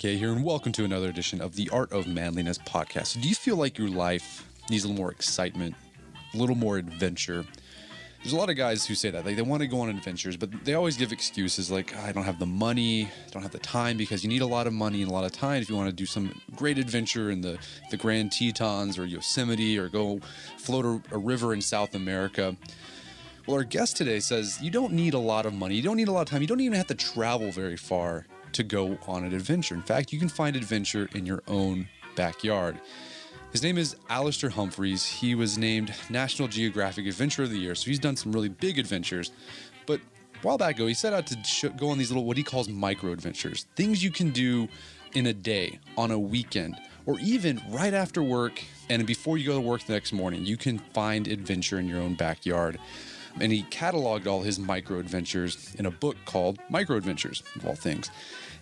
Kay here, and welcome to another edition of the Art of Manliness podcast. Do you feel like your life needs a little more excitement, a little more adventure? There's a lot of guys who say that. They want to go on adventures, but they always give excuses like, I don't have the money, I don't have the time, because you need a lot of money and a lot of time if you want to do some great adventure in the Grand Tetons or Yosemite or go float a river in South America. Well, our guest today says you don't need a lot of money, you don't need a lot of time, you don't even have to travel very far to go on an adventure. In fact, you can find adventure in your own backyard. His name is Alastair Humphreys. He was named National Geographic Adventure of the Year, so he's done some really big adventures. But a while back ago, he set out to go on these little, what he calls microadventures, things you can do in a day, on a weekend, or even right after work and before you go to work the next morning. You can find adventure in your own backyard. And he cataloged all his microadventures in a book called Microadventures, of all things.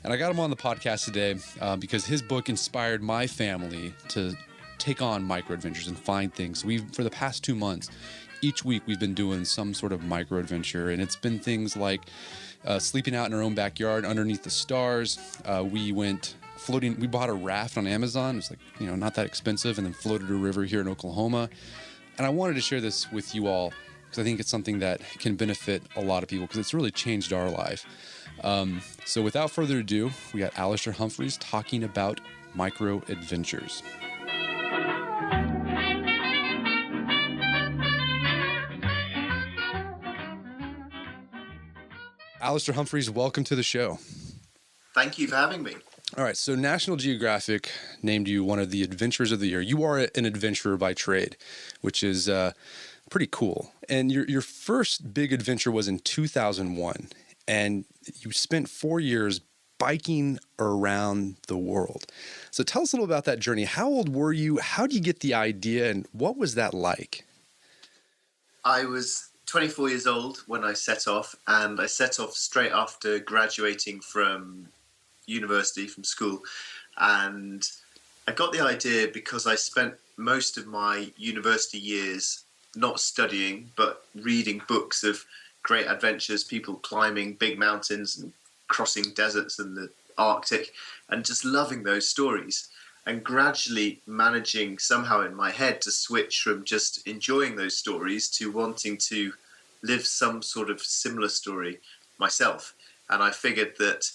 And I got him on the podcast today because his book inspired my family to take on microadventures and find things. For the past 2 months, each week we've been doing some sort of microadventure, and it's been things like sleeping out in our own backyard underneath the stars. We went floating. We bought a raft on Amazon. It was like, not that expensive, and then floated a river here in Oklahoma. And I wanted to share this with you all because I think it's something that can benefit a lot of people because it's really changed our life. So without further ado, we got Alastair Humphreys talking about microadventures. Alastair Humphreys, welcome to the show. Thank you for having me. All right, so National Geographic named you one of the adventurers of the year. You are an adventurer by trade, which is pretty cool. And your first big adventure was in 2001, and you spent 4 years biking around the world. So tell us a little about that journey. How old were you? How did you get the idea, and what was that like? I was 24 years old when I set off, and I set off straight after graduating from university, from school. And I got the idea because I spent most of my university years not studying, but reading books of great adventures, people climbing big mountains and crossing deserts and the Arctic, and just loving those stories, and gradually managing somehow in my head to switch from just enjoying those stories to wanting to live some sort of similar story myself. And I figured that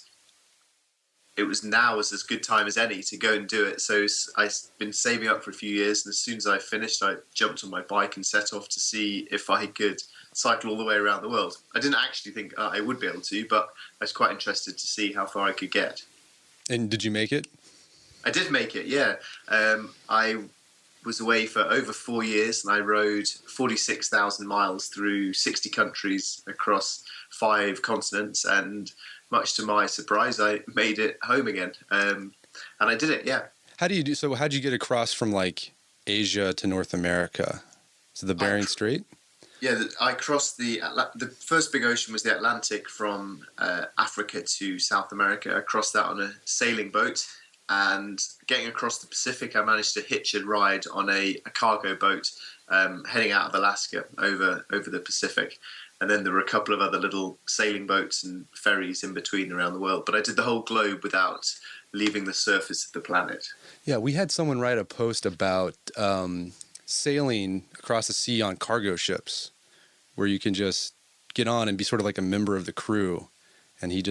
it was now as good time as any to go and do it. So I've been saving up for a few years, and as soon as I finished, I jumped on my bike and set off to see if I could cycle all the way around the world. I didn't actually think I would be able to, but I was quite interested to see how far I could get. And did you make it? I did make it, yeah. I was away for over 4 years, and I rode 46,000 miles through 60 countries across 5 continents, and much to my surprise, I made it home again. And I did it, yeah. How'd you get across from like Asia to North America? So the Bering Strait? Yeah, I crossed the first big ocean was the Atlantic from Africa to South America. I crossed that on a sailing boat, and getting across the Pacific, I managed to hitch a ride on a cargo boat heading out of Alaska over the Pacific. And then there were a couple of other little sailing boats and ferries in between around the world. But I did the whole globe without leaving the surface of the planet. Yeah, we had someone write a post about sailing across the sea on cargo ships, where you can just get on and be sort of like a member of the crew. And he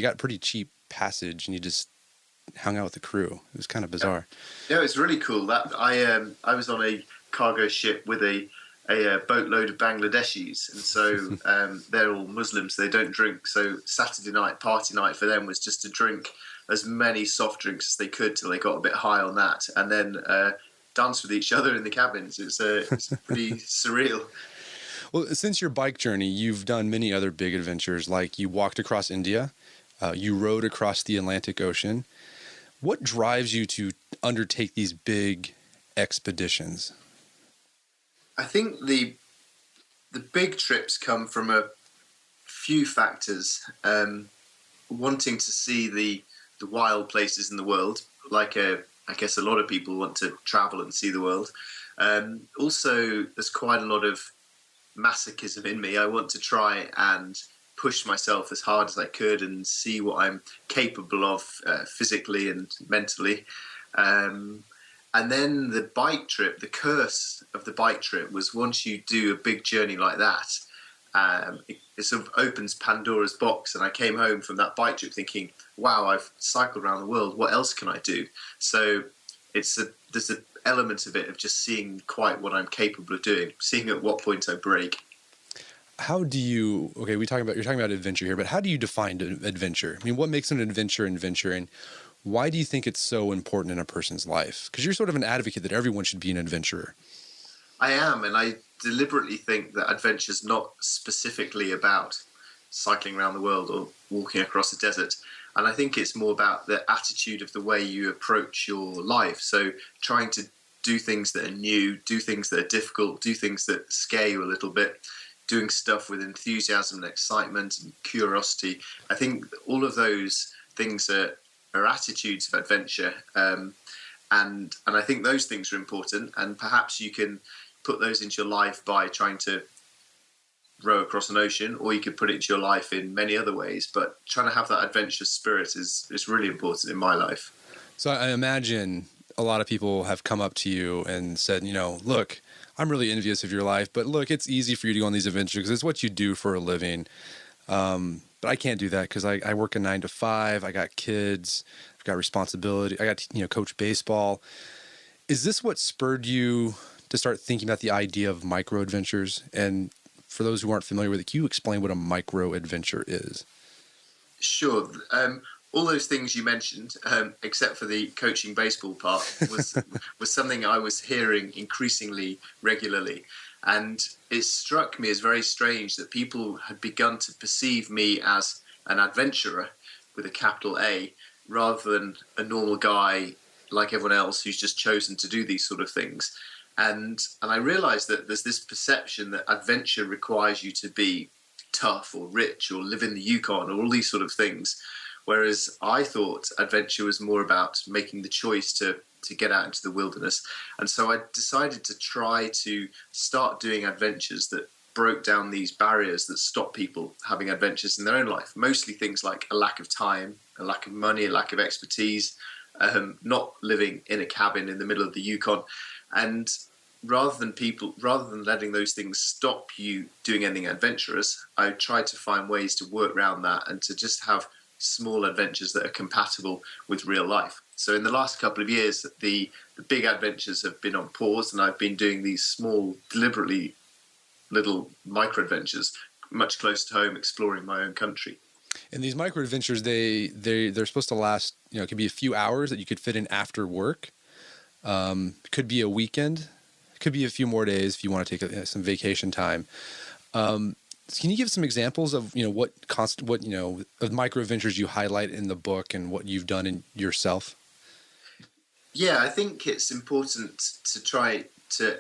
got pretty cheap passage, and he just hung out with the crew. It was kind of bizarre. Yeah, it was really cool. That I was on a cargo ship with a boatload of Bangladeshis, and so they're all Muslims, so they don't drink. So Saturday night, party night for them was just to drink as many soft drinks as they could till they got a bit high on that, and then dance with each other in the cabins. It's pretty surreal. Well, since your bike journey, you've done many other big adventures, like you walked across India, you rode across the Atlantic Ocean. What drives you to undertake these big expeditions? I think the big trips come from a few factors. Wanting to see the wild places in the world, like I guess a lot of people want to travel and see the world. Also, there's quite a lot of masochism in me. I want to try and push myself as hard as I could and see what I'm capable of physically and mentally. And then the bike trip, the curse of the bike trip was once you do a big journey like that, it sort of opens Pandora's box. And I came home from that bike trip thinking, wow, I've cycled around the world. What else can I do? So there's an element of it of just seeing quite what I'm capable of doing, seeing at what point I break. How do you, okay, you're talking about adventure here, but how do you define adventure? I mean, what makes an adventure adventure, and why do you think it's so important in a person's life? Because you're sort of an advocate that everyone should be an adventurer. I am, and I deliberately think that adventure is not specifically about cycling around the world or walking across a desert. And I think it's more about the attitude of the way you approach your life. So trying to do things that are new, do things that are difficult, do things that scare you a little bit, doing stuff with enthusiasm and excitement and curiosity. I think all of those things are attitudes of adventure. And I think those things are important, and perhaps you can put those into your life by trying to row across an ocean, or you could put it into your life in many other ways. But trying to have that adventurous spirit is really important in my life. So I imagine a lot of people have come up to you and said, look, I'm really envious of your life, but look, it's easy for you to go on these adventures because it's what you do for a living. But I can't do that because I work a 9 to 5. I got kids. I've got responsibility. I got coach baseball. Is this what spurred you to start thinking about the idea of microadventures? And for those who aren't familiar with it, can you explain what a microadventure is? Sure. All those things you mentioned, except for the coaching baseball part, was something I was hearing increasingly regularly. And it struck me as very strange that people had begun to perceive me as an adventurer with a capital A, rather than a normal guy like everyone else who's just chosen to do these sort of things. And I realized that there's this perception that adventure requires you to be tough or rich or live in the Yukon or all these sort of things. Whereas I thought adventure was more about making the choice to get out into the wilderness. And so I decided to try to start doing adventures that broke down these barriers that stop people having adventures in their own life. Mostly things like a lack of time, a lack of money, a lack of expertise, not living in a cabin in the middle of the Yukon. And rather than letting those things stop you doing anything adventurous, I tried to find ways to work around that and to just have small adventures that are compatible with real life. So in the last couple of years, the big adventures have been on pause, and I've been doing these small, deliberately little micro-adventures much closer to home, exploring my own country. And these micro-adventures, they're supposed to last, it could be a few hours that you could fit in after work. Could be a weekend. Could be a few more days if you want to take some vacation time. Can you give some examples of of micro adventures you highlight in the book and what you've done in yourself? Yeah, I think it's important to try to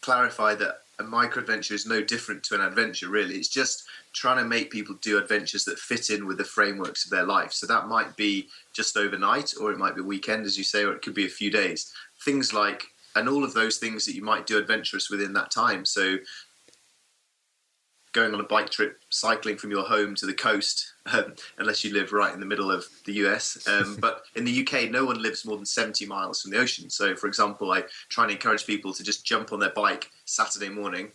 clarify that a micro adventure is no different to an adventure. Really, it's just trying to make people do adventures that fit in with the frameworks of their life. So that might be just overnight, or it might be a weekend, as you say, or it could be a few days. Things like, and all of those things that you might do adventurous within that time. So going on a bike trip, cycling from your home to the coast, unless you live right in the middle of the US. But in the UK, no one lives more than 70 miles from the ocean. So, for example, I try and encourage people to just jump on their bike Saturday morning,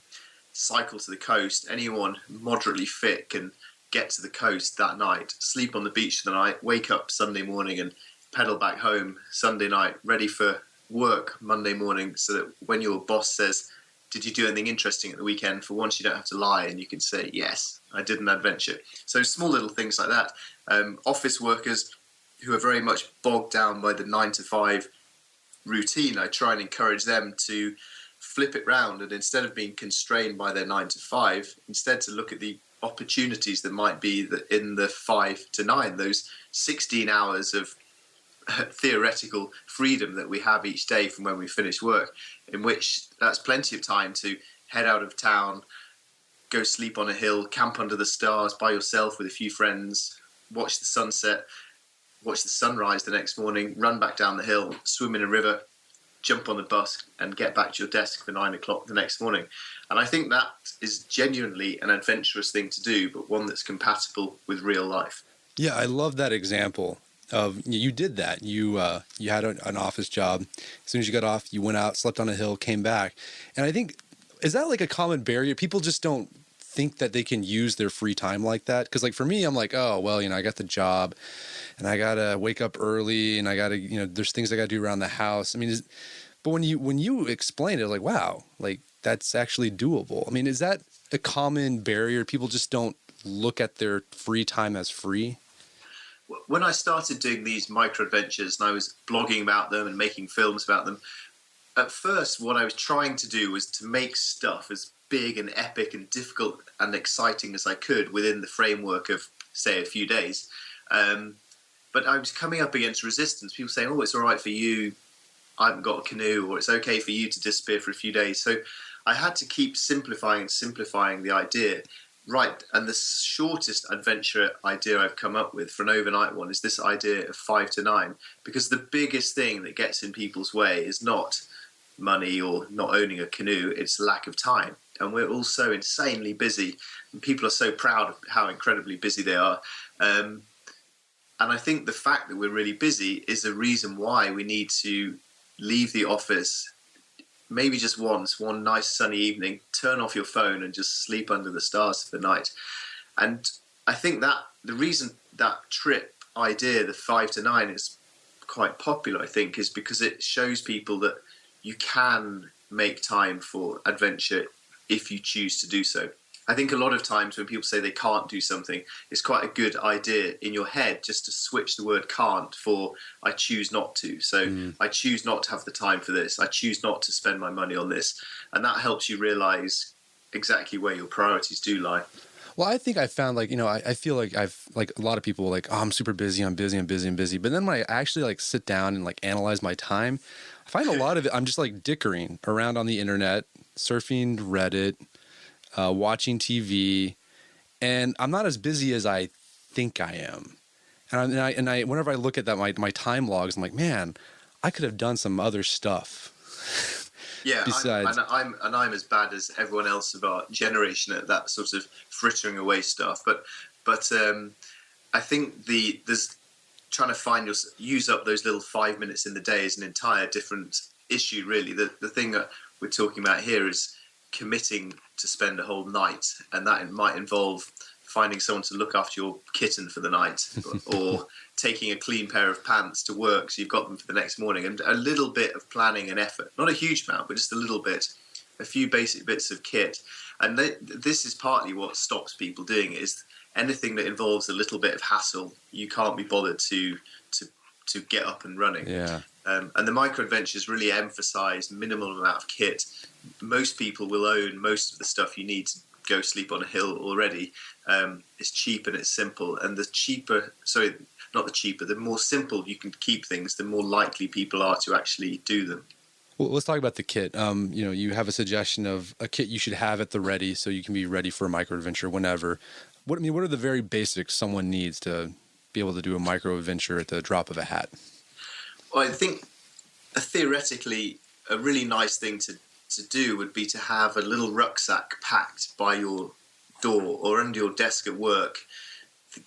cycle to the coast. Anyone moderately fit can get to the coast that night, sleep on the beach for the night, wake up Sunday morning and pedal back home Sunday night, ready for work Monday morning, so that when your boss says, did you do anything interesting at the weekend, for once you don't have to lie and you can say, yes, I did an adventure. So small little things like that. Office workers who are very much bogged down by the 9 to 5 routine, I try and encourage them to flip it round, and instead of being constrained by their 9 to 5, instead to look at the opportunities that might be in the 5 to 9, those 16 hours of theoretical freedom that we have each day from when we finish work, in which that's plenty of time to head out of town, go sleep on a hill, camp under the stars by yourself with a few friends, watch the sunset, watch the sunrise the next morning, run back down the hill, swim in a river, jump on the bus and get back to your desk for 9 o'clock the next morning. And I think that is genuinely an adventurous thing to do, but one that's compatible with real life. Yeah, I love that example of you did that. You had an office job. As soon as you got off, you went out, slept on a hill, came back. And I think, is that like a common barrier? People just don't think that they can use their free time like that. Because like for me, I'm like, oh, well, I got the job and I got to wake up early and I got to, there's things I got to do around the house. I mean, but when you explain it, like, wow, like that's actually doable. I mean, is that a common barrier? People just don't look at their free time as free? When I started doing these microadventures and I was blogging about them and making films about them, at first what I was trying to do was to make stuff as big and epic and difficult and exciting as I could within the framework of, say, a few days. But I was coming up against resistance. People saying, oh, it's all right for you, I haven't got a canoe, or it's okay for you to disappear for a few days. So I had to keep simplifying the idea. Right, and the shortest adventure idea I've come up with for an overnight one is this idea of 5 to 9, because the biggest thing that gets in people's way is not money or not owning a canoe, it's lack of time. And we're all so insanely busy, and people are so proud of how incredibly busy they are. And I think the fact that we're really busy is the reason why we need to leave the office maybe just once, one nice sunny evening, turn off your phone and just sleep under the stars for the night. And I think that the reason that trip idea, the 5 to 9, is quite popular, I think, is because it shows people that you can make time for adventure if you choose to do so. I think a lot of times when people say they can't do something, it's quite a good idea in your head just to switch the word can't for I choose not to. So I choose not to have the time for this. I choose not to spend my money on this. And that helps you realize exactly where your priorities do lie. Well, I think I found I feel like I've like a lot of people like, oh, I'm super busy. I'm busy. But then when I actually like sit down and like analyze my time, I find a lot of it, I'm just like dickering around on the internet, surfing Reddit, watching TV, and I'm not as busy as I think I am. And I whenever I look at that my time logs, I'm like, man, I could have done some other stuff. Yeah, besides, I'm as bad as everyone else of our generation at that sort of frittering away stuff. But I think there's trying to use up those little 5 minutes in the day is an entire different issue, really. The thing that we're talking about here is committing to spend a whole night, and that might involve finding someone to look after your kitten for the night or taking a clean pair of pants to work so you've got them for the next morning, and a little bit of planning and effort, not a huge amount, but just a little bit, a few basic bits of kit. And this is partly what stops people doing it, is anything that involves a little bit of hassle, you can't be bothered to get up and running. Yeah. And the microadventures really emphasize minimal amount of kit. Most people will own most of the stuff you need to go sleep on a hill already. It's cheap and it's simple. And the more simple you can keep things, the more likely people are to actually do them. Well, let's talk about the kit. You have a suggestion of a kit you should have at the ready so you can be ready for a microadventure whenever. What are the very basics someone needs to be able to do a microadventure at the drop of a hat? Well, I think theoretically a really nice thing to do would be to have a little rucksack packed by your door or under your desk at work,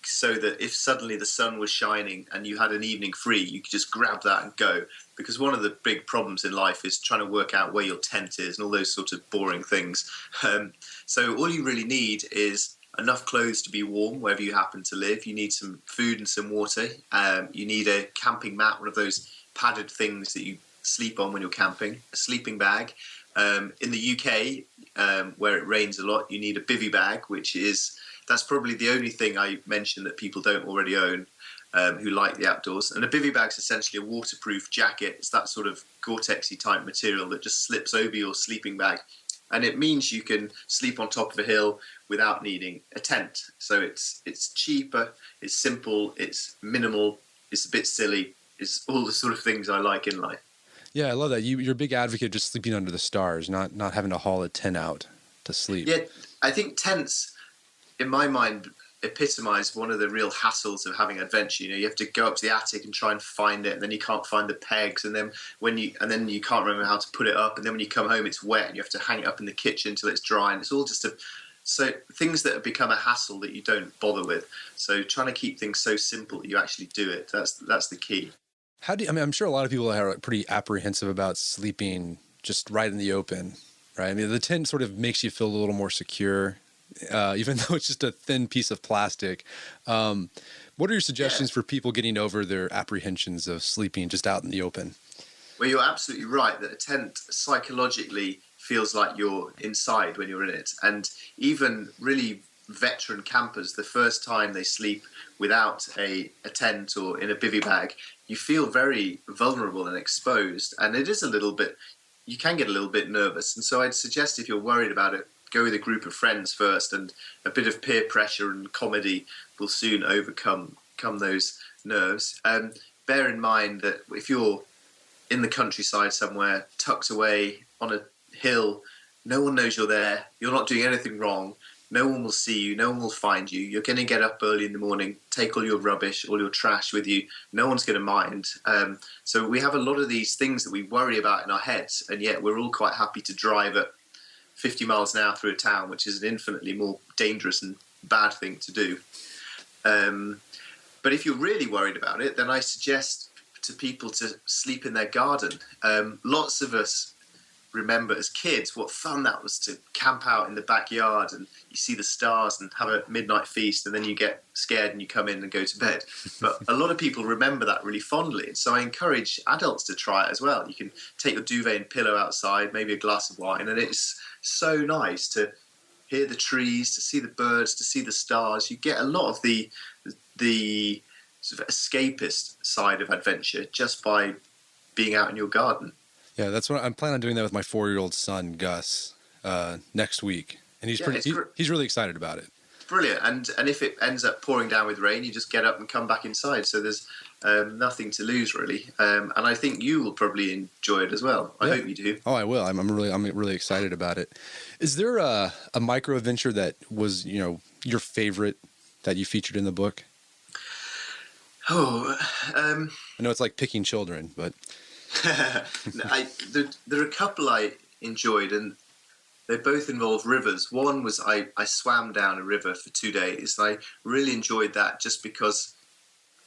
so that if suddenly the sun was shining and you had an evening free, you could just grab that and go. Because one of the big problems in life is trying to work out where your tent is and all those sort of boring things. So all you really need is enough clothes to be warm wherever you happen to live. You need some food and some water. You need a camping mat, one of those padded things that you sleep on when you're camping, a sleeping bag. In the UK, where it rains a lot, you need a bivy bag, that's probably the only thing I mentioned that people don't already own, who like the outdoors. And a bivy bag's essentially a waterproof jacket. It's that sort of Gore-Texy type material that just slips over your sleeping bag. And it means you can sleep on top of a hill without needing a tent. So it's cheaper, it's simple, it's minimal, it's a bit silly. It's all the sort of things I like in life. Yeah, I love that. You're a big advocate of just sleeping under the stars, not having to haul a tent out to sleep. Yeah, I think tents, in my mind, epitomise one of the real hassles of having adventure. You have to go up to the attic and try and find it, and then you can't find the pegs, and then you can't remember how to put it up, and then when you come home it's wet and you have to hang it up in the kitchen until it's dry, and it's all just so things that have become a hassle that you don't bother with. So trying to keep things so simple that you actually do it, that's the key. I'm sure a lot of people are pretty apprehensive about sleeping just right in the open, right? I mean, the tent sort of makes you feel a little more secure, even though it's just a thin piece of plastic. What are your suggestions for people getting over their apprehensions of sleeping just out in the open? Well, you're absolutely right that a tent psychologically feels like you're inside when you're in it. And even really veteran campers, the first time they sleep without a tent or in a bivy bag, you feel very vulnerable and exposed. And it is you can get a little bit nervous. And so I'd suggest, if you're worried about it, go with a group of friends first, and a bit of peer pressure and comedy will soon overcome those nerves. Bear in mind that if you're in the countryside somewhere, tucked away on a hill, no one knows you're there, you're not doing anything wrong, no one will see you, no one will find you, you're going to get up early in the morning, take all your rubbish, all your trash with you, no one's going to mind. So we have a lot of these things that we worry about in our heads, and yet we're all quite happy to drive at 50 miles an hour through a town, which is an infinitely more dangerous and bad thing to do. But if you're really worried about it, then I suggest to people to sleep in their garden. Lots of us remember as kids what fun that was to camp out in the backyard and you see the stars and have a midnight feast, and then you get scared and you come in and go to bed. But a lot of people remember that really fondly, and so I encourage adults to try it as well. You can take your duvet and pillow outside, maybe a glass of wine, and it's so nice to hear the trees, to see the birds, to see the stars. You get a lot of the sort of escapist side of adventure just by being out in your garden. Yeah, that's what I'm planning on doing that with my 4-year-old son, Gus, next week. And he's really excited about it. Brilliant. And if it ends up pouring down with rain, you just get up and come back inside. So there's nothing to lose, really. And I think you will probably enjoy it as well. I hope you do. Oh, I will. I'm really excited about it. Is there a micro adventure that was, your favorite that you featured in the book? I know it's like picking children, but there are a couple I enjoyed, and they both involve rivers. One was I swam down a river for 2 days, and I really enjoyed that just because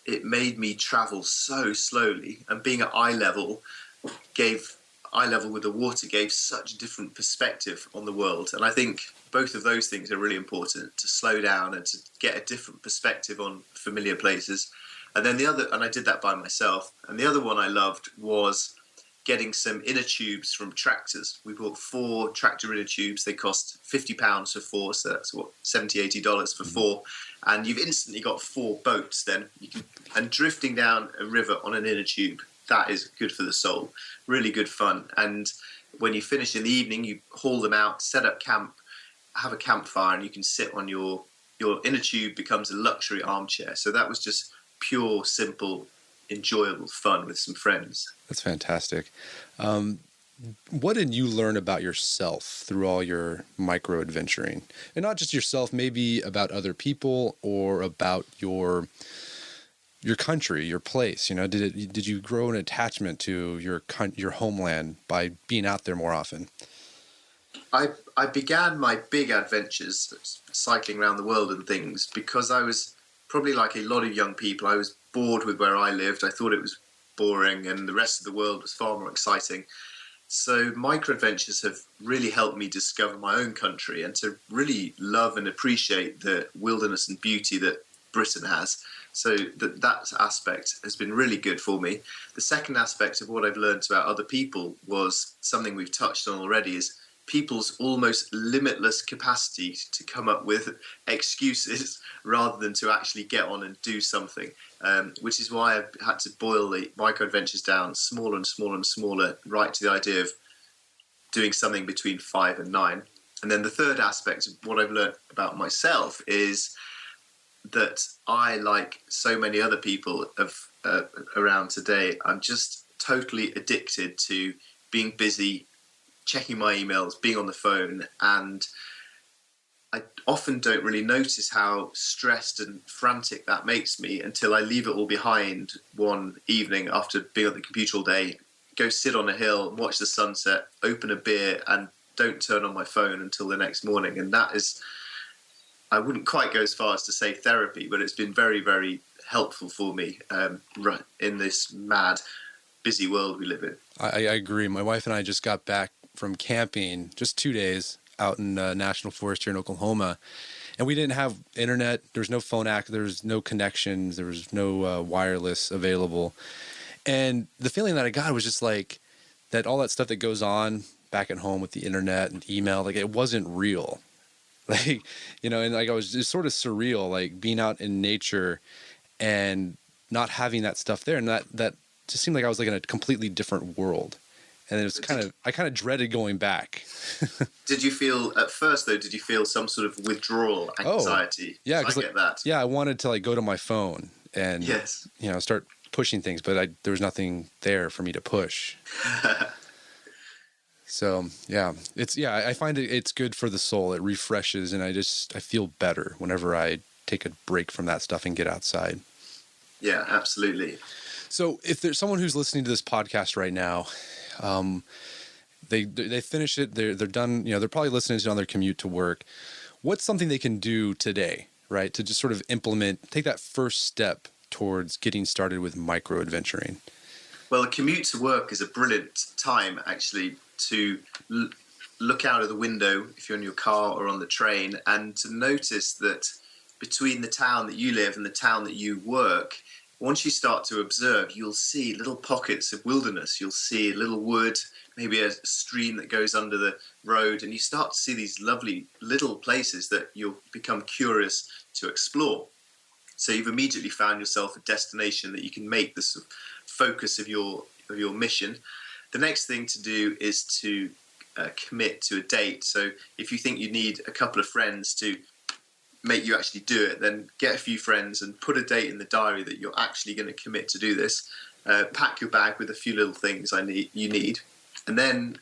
it made me travel so slowly, and being at eye level with the water gave such a different perspective on the world. And I think both of those things are really important, to slow down and to get a different perspective on familiar places. And then I did that by myself. And the other one I loved was getting some inner tubes from tractors. We bought 4 tractor inner tubes. They cost £50 for 4, so that's $70, $80 for 4. And you've instantly got 4 boats then. And drifting down a river on an inner tube, that is good for the soul. Really good fun. And when you finish in the evening, you haul them out, set up camp, have a campfire, and you can sit on your inner tube becomes a luxury armchair. So that was just pure, simple, enjoyable fun with some friends. That's fantastic. What did you learn about yourself through all your micro adventuring? And not just yourself, maybe about other people or about your country, your place. Did you grow an attachment to your homeland by being out there more often? I began my big adventures, cycling around the world and things, because I was probably like a lot of young people. I was bored with where I lived. I thought it was boring and the rest of the world was far more exciting. So microadventures have really helped me discover my own country and to really love and appreciate the wilderness and beauty that Britain has. So that aspect has been really good for me. The second aspect of what I've learned about other people was something we've touched on already, is people's almost limitless capacity to come up with excuses rather than to actually get on and do something, which is why I've had to boil the microadventures down smaller and smaller and smaller, right to the idea of doing something between 5 and 9. And then the third aspect of what I've learned about myself is that I, like so many other people around today, I'm just totally addicted to being busy, checking my emails, being on the phone, and I often don't really notice how stressed and frantic that makes me until I leave it all behind one evening after being at the computer all day, go sit on a hill and watch the sunset, open a beer, and don't turn on my phone until the next morning. And that is, I wouldn't quite go as far as to say therapy, but it's been very, very helpful for me in this mad, busy world we live in. I agree. My wife and I just got back from camping, just 2 days out in National Forest here in Oklahoma. And we didn't have internet. There's no phone there's no connections. There was no wireless available. And the feeling that I got was just like that all that stuff that goes on back at home with the internet and email, like it wasn't real. Like, you know, and like I was just sort of surreal, like being out in nature and not having that stuff there. And that just seemed like I was like in a completely different world. And it was I kind of dreaded going back. Did you feel, at first though, did you feel some sort of withdrawal anxiety? Oh, yeah. I get that. Yeah, I wanted to like go to my phone and, yes, you know, start pushing things, but there was nothing there for me to push. So yeah, I find it's good for the soul. It refreshes, and I feel better whenever I take a break from that stuff and get outside. Yeah, absolutely. So if there's someone who's listening to this podcast right now, they finish it, they're done, you know, they're probably listening to it on their commute to work. What's something they can do today, right, to just sort of take that first step towards getting started with micro adventuring? Well, a commute to work is a brilliant time, actually, to look out of the window if you're in your car or on the train, and to notice that between the town that you live and the town that you work, once you start to observe, you'll see little pockets of wilderness. You'll see a little wood, maybe a stream that goes under the road, and you start to see these lovely little places that you'll become curious to explore. So you've immediately found yourself a destination that you can make the sort of focus of your mission. The next thing to do is to commit to a date. So if you think you need a couple of friends to make you actually do it, then get a few friends and put a date in the diary that you're actually going to commit to do this. Pack your bag with a few little things you need. And then,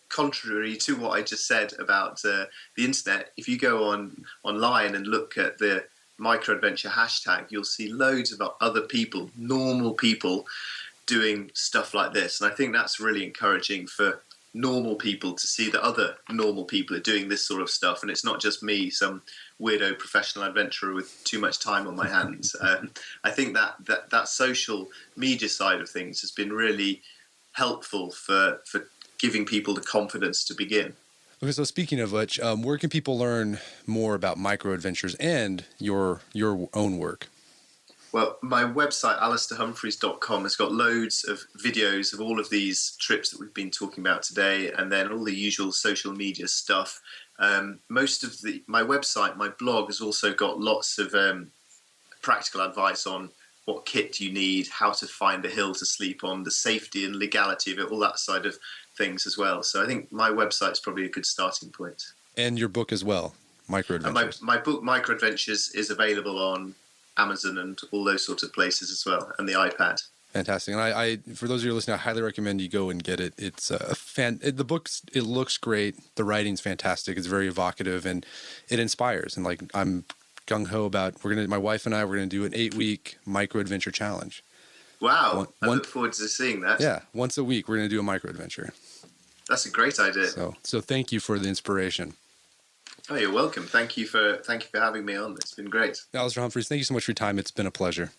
contrary to what I just said about the internet, if you go online and look at the microadventure hashtag, you'll see loads of other people, normal people, doing stuff like this. And I think that's really encouraging for normal people to see that other normal people are doing this sort of stuff, and it's not just me, some weirdo professional adventurer with too much time on my hands. I think that social media side of things has been really helpful for giving people the confidence to begin. Okay, so speaking of which, where can people learn more about micro adventures and your own work? Well, my website, alastairhumphreys.com, has got loads of videos of all of these trips that we've been talking about today, and then all the usual social media stuff. Most of my website, my blog, has also got lots of practical advice on what kit you need, how to find a hill to sleep on, the safety and legality of it, all that side of things as well. So I think my website's probably a good starting point. And your book as well, Microadventures. My book, Microadventures, is available on Amazon and all those sorts of places as well, and the iPad. Fantastic. And I for those of you who are listening, I highly recommend you go and get it. It's the book, it looks great. The writing's fantastic. It's very evocative, and it inspires. And like, I'm gung-ho about, my wife and I, we're going to do an 8-week micro-adventure challenge. Wow. I look forward to seeing that. Yeah. Once a week, we're going to do a micro-adventure. That's a great idea. So thank you for the inspiration. Oh, you're welcome. Thank you for having me on. It's been great. Alastair Humphreys, thank you so much for your time. It's been a pleasure.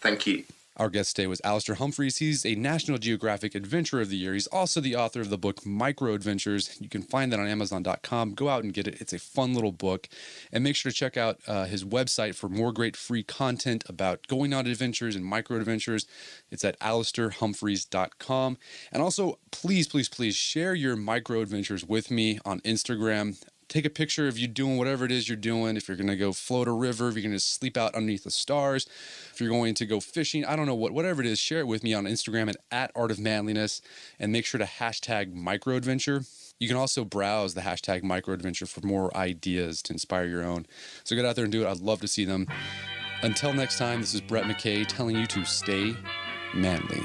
Thank you. Our guest today was Alastair Humphreys. He's a National Geographic Adventurer of the Year. He's also the author of the book Microadventures. You can find that on Amazon.com. Go out and get it. It's a fun little book. And make sure to check out his website for more great free content about going on adventures and microadventures. It's at alastairhumphreys.com. And also, please, please, please share your microadventures with me on Instagram. Take a picture of you doing whatever it is you're doing. If you're going to go float a river, if you're going to sleep out underneath the stars, if you're going to go fishing, I don't know whatever it is, share it with me on Instagram at Art of Manliness, and make sure to hashtag microadventure. You can also browse the hashtag microadventure for more ideas to inspire your own. So get out there and do it. I'd love to see them. Until next time, this is Brett McKay telling you to stay manly.